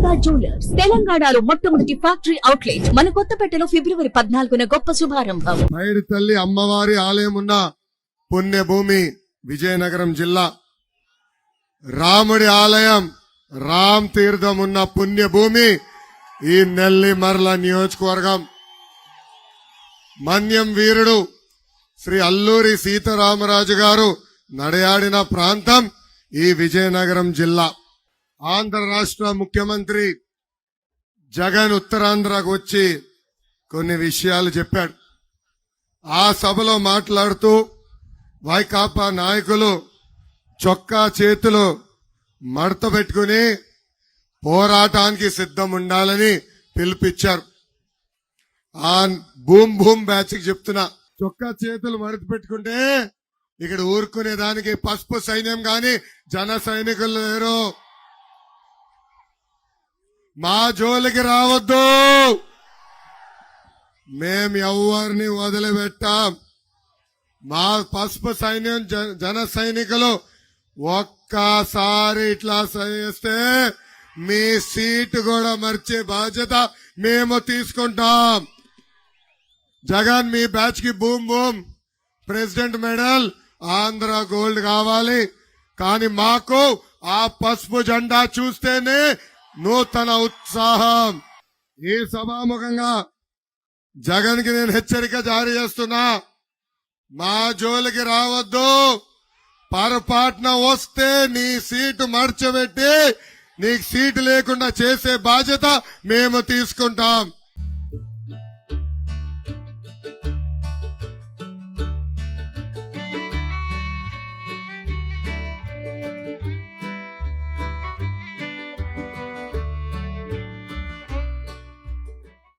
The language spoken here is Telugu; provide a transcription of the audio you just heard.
శారదా జ్యువెలర్స్ తెలంగాణలో మొట్టమొదటి ఫ్యాక్టరీ అవుట్లెట్ మన కొత్తపేటలో ఫిబ్రవరి 14న గొప్ప శుభారంభం. పైడి తల్లి అమ్మవారి ఆలయం ఉన్న పుణ్యభూమి విజయనగరం జిల్లా. రాముడి ఆలయం రామ్ తీర్థం ఉన్న పుణ్యభూమి ఈ నెల్లిమర్ల నియోజకవర్గం. మన్యం వీరుడు శ్రీ అల్లూరి సీతారామరాజు గారు నడయాడిన ప్రాంతం ఈ విజయనగరం జిల్లా. ఆంధ్ర రాష్ట్ర ముఖ్యమంత్రి జగన్ ఉత్తరాంధ్రకు వచ్చి కొన్ని విషయాలు చెప్పాడు. ఆ సభలో మాట్లాడుతూ వైకాపా నాయకులు చొక్కా చేతులు మడత పెట్టుకుని పోరాటానికి సిద్ధం ఉండాలని పిలుపిచ్చారు. ఆ భూమ్ భూమ్ బ్యాచ్ కి చెప్తున్నా, చొక్కా చేతులు మడత పెట్టుకుంటే ఇక్కడ ఊరుకునే దానికి పసుపు సైన్యం గాని జన సైనికులు లేరు. మా జోలికి రావద్దు, మేం ఎవరిని వదిలిపెట్టాం. మా పసుపు సైన్యం జన సైనికులు ఒక్కసారి ఇట్లా చేస్తే మీ సీటు కూడా మర్చే బాధ్యత మేము తీసుకుంటాం. జగన్ మీ బ్యాచ్ కి boom boom president medal Andhra gold కావాలి, కానీ మాకు ఆ పసుపు జెండా చూస్తేనే నూతన ఉత్సాహం. ఈ సభాముఖంగా జగన్ కి నేను హెచ్చరిక జారీ చేస్తున్నా, మా జోలికి రావద్దు. పొరపాటున వస్తే నీ సీటు మర్చబెట్టి నీకు సీటు లేకుండా చేసే బాధ్యత మేము తీసుకుంటాం.